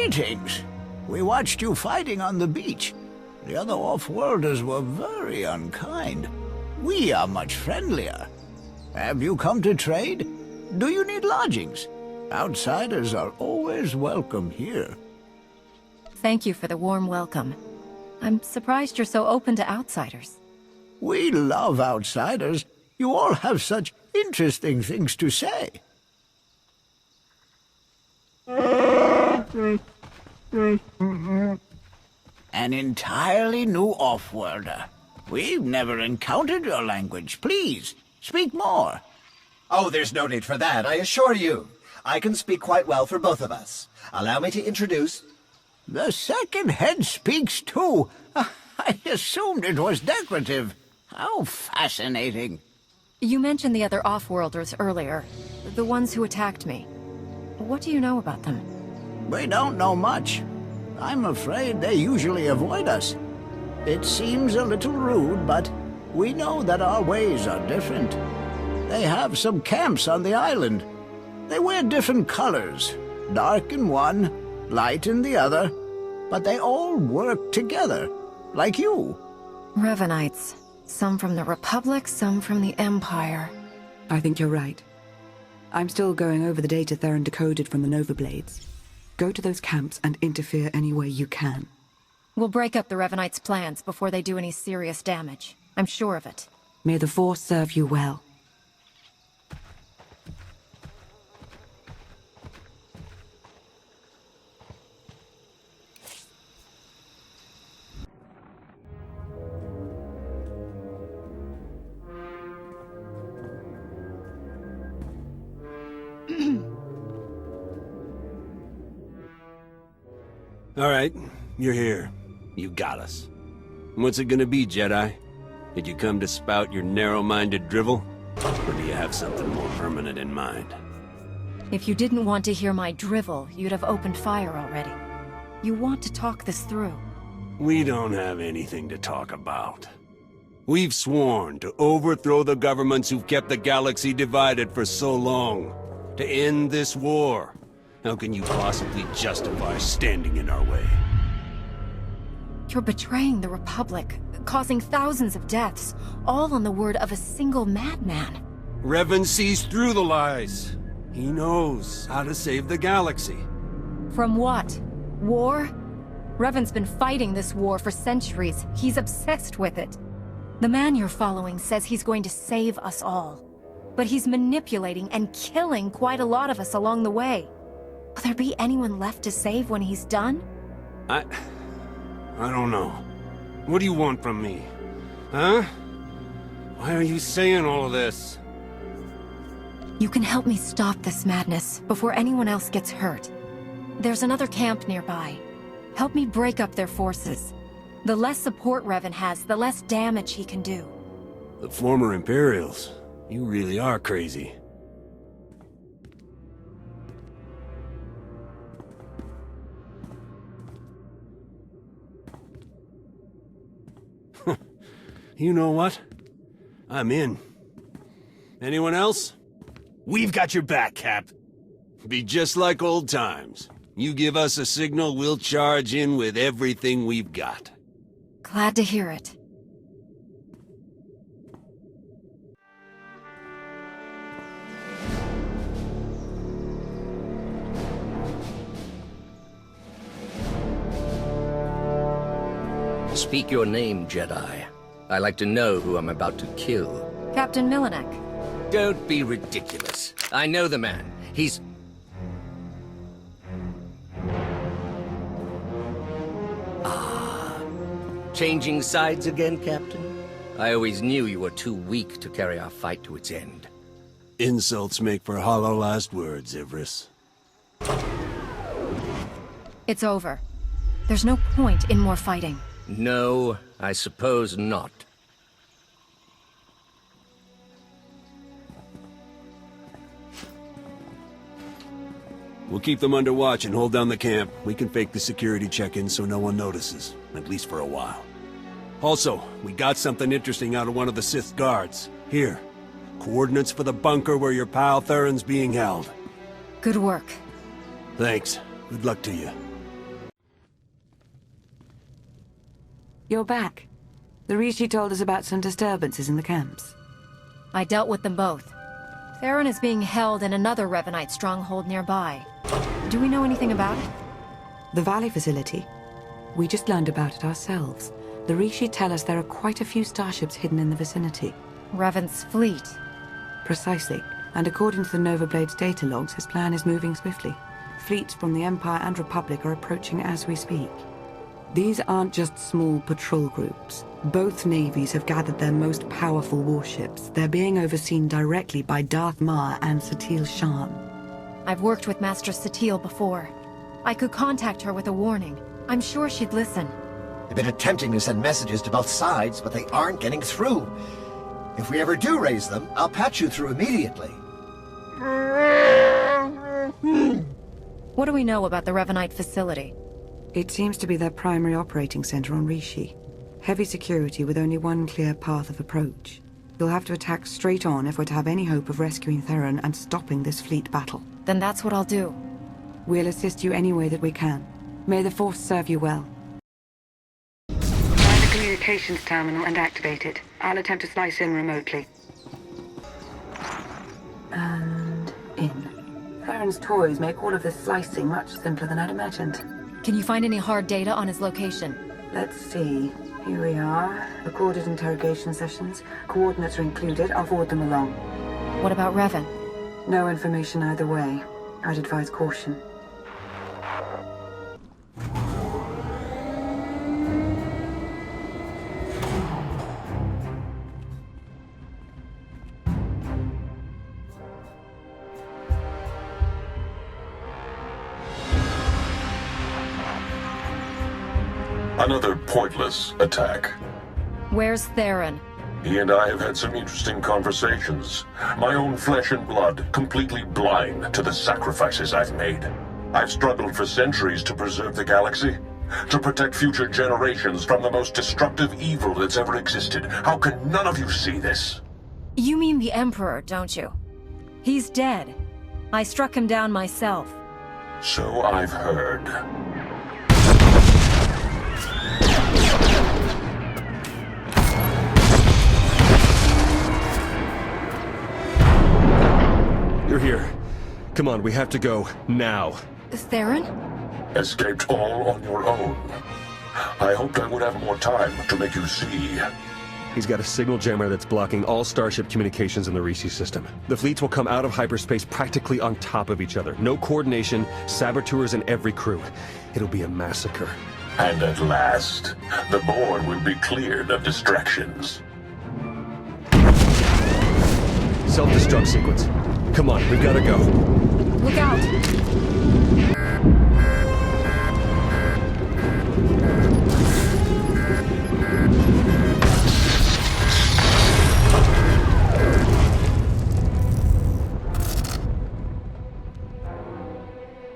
Greetings. We watched you fighting on the beach. The other off-worlders were very unkind. We are much friendlier. Have you come to trade? Do you need lodgings? Outsiders are always welcome here. Thank you for the warm welcome. I'm surprised you're so open to outsiders. We love outsiders. You all have such interesting things to say. An entirely new off-worlder. We've never encountered your language. Please, speak more. Oh, there's no need for that, I assure you. I can speak quite well for both of us. Allow me to introduce... The second head speaks too. I assumed it was decorative. How fascinating. You mentioned the other off-worlders earlier. The ones who attacked me. What do you know about them? We don't know much. I'm afraid they usually avoid us. It seems a little rude, but we know that our ways are different. They have some camps on the island. They wear different colors, dark in one, light in the other, but they all work together, like you. Revanites. Some from the Republic, some from the Empire. I think you're right. I'm still going over the data Theron decoded from the Nova Blades. Go to those camps and interfere any way you can. We'll break up the Revanites' plans before they do any serious damage. I'm sure of it. May the Force serve you well. All right, you're here. You got us. What's it gonna be, Jedi? Did you come to spout your narrow-minded drivel? Or do you have something more permanent in mind? If you didn't want to hear my drivel, you'd have opened fire already. You want to talk this through. We don't have anything to talk about. We've sworn to overthrow the governments who've kept the galaxy divided for so long. To end this war. How can you possibly justify standing in our way? You're betraying the Republic, causing thousands of deaths, all on the word of a single madman. Revan sees through the lies. He knows how to save the galaxy. From what? War? Revan's been fighting this war for centuries. He's obsessed with it. The man you're following says he's going to save us all. But he's manipulating and killing quite a lot of us along the way. Will there be anyone left to save when he's done? I don't know. What do you want from me? Huh? Why are you saying all of this? You can help me stop this madness before anyone else gets hurt. There's another camp nearby. Help me break up their forces. The less support Revan has, the less damage he can do. The former Imperials. You really are crazy. You know what? I'm in. Anyone else? We've got your back, Cap. Be just like old times. You give us a signal, we'll charge in with everything we've got. Glad to hear it. Speak your name, Jedi. I like to know who I'm about to kill. Captain Milinek. Don't be ridiculous. I know the man. He's... Changing sides again, Captain? I always knew you were too weak to carry our fight to its end. Insults make for hollow last words, Ivris. It's over. There's no point in more fighting. No, I suppose not. We'll keep them under watch and hold down the camp. We can fake the security check-in so no one notices, at least for a while. Also, we got something interesting out of one of the Sith guards. Here, coordinates for the bunker where your pal Theron's being held. Good work. Thanks. Good luck to you. You're back. The Rishi told us about some disturbances in the camps. I dealt with them both. Theron is being held in another Revanite stronghold nearby. Do we know anything about it? The Valley facility? We just learned about it ourselves. The Rishi tell us there are quite a few starships hidden in the vicinity. Revan's fleet. Precisely. And according to the Nova Blade's data logs, his plan is moving swiftly. Fleets from the Empire and Republic are approaching as we speak. These aren't just small patrol groups. Both navies have gathered their most powerful warships. They're being overseen directly by Darth Mar and Satil Shan. I've worked with Master Satil before. I could contact her with a warning. I'm sure she'd listen. They've been attempting to send messages to both sides, but they aren't getting through. If we ever do raise them, I'll patch you through immediately. What do we know about the Revanite facility? It seems to be their primary operating center on Rishi. Heavy security with only one clear path of approach. You'll have to attack straight on if we're to have any hope of rescuing Theron and stopping this fleet battle. Then that's what I'll do. We'll assist you any way that we can. May the Force serve you well. Find the communications terminal and activate it. I'll attempt to slice in remotely. And in. Theron's toys make all of this slicing much simpler than I'd imagined. Can you find any hard data on his location? Let's see. Here we are. Recorded interrogation sessions. Coordinates are included. I'll forward them along. What about Revan? No information either way. I'd advise caution. Another pointless attack. Where's Theron? He and I have had some interesting conversations. My own flesh and blood, completely blind to the sacrifices I've made. I've struggled for centuries to preserve the galaxy, to protect future generations from the most destructive evil that's ever existed. How can none of you see this? You mean the Emperor, don't you? He's dead. I struck him down myself. So I've heard. You're here. Come on, we have to go. Now. Theron? Escaped all on your own. I hoped I would have more time to make you see. He's got a signal jammer that's blocking all starship communications in the Rishi system. The fleets will come out of hyperspace practically on top of each other. No coordination, saboteurs in every crew. It'll be a massacre. And at last, the board will be cleared of distractions. Self-destruct sequence. Come on, we've gotta go. Look out!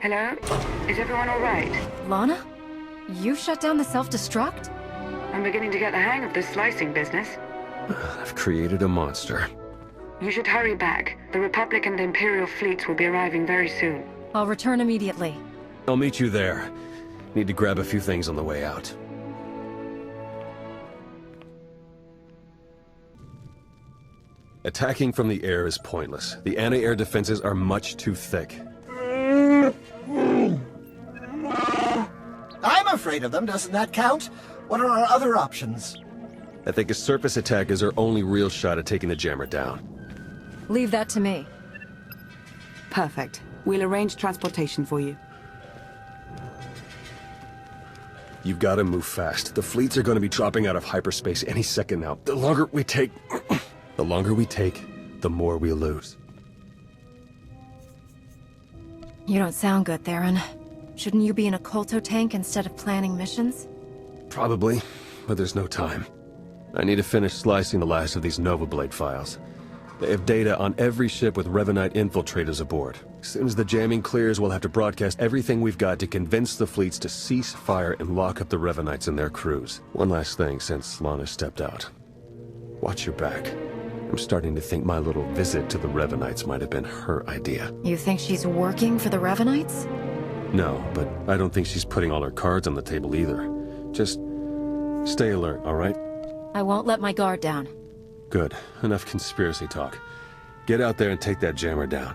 Hello? Is everyone all right? Lana? You shut down the self-destruct? I'm beginning to get the hang of this slicing business. I've created a monster. You should hurry back. The Republic and the Imperial fleets will be arriving very soon. I'll return immediately. I'll meet you there. Need to grab a few things on the way out. Attacking from the air is pointless. The anti-air defenses are much too thick. I'm afraid of them, doesn't that count? What are our other options? I think a surface attack is our only real shot at taking the jammer down. Leave that to me. Perfect. We'll arrange transportation for you. You've got to move fast. The fleets are going to be dropping out of hyperspace any second now. The longer we take, the more we lose. You don't sound good, Theron. Shouldn't you be in a Kolto tank instead of planning missions? Probably, but there's no time. I need to finish slicing the last of these Nova Blade files. They have data on every ship with Revanite infiltrators aboard. As soon as the jamming clears, we'll have to broadcast everything we've got to convince the fleets to cease fire and lock up the Revanites and their crews. One last thing since Lana stepped out. Watch your back. I'm starting to think my little visit to the Revanites might have been her idea. You think she's working for the Revanites? No, but I don't think she's putting all her cards on the table either. Just Stay alert, all right? I won't let my guard down. Good. Enough conspiracy talk. Get out there and take that jammer down.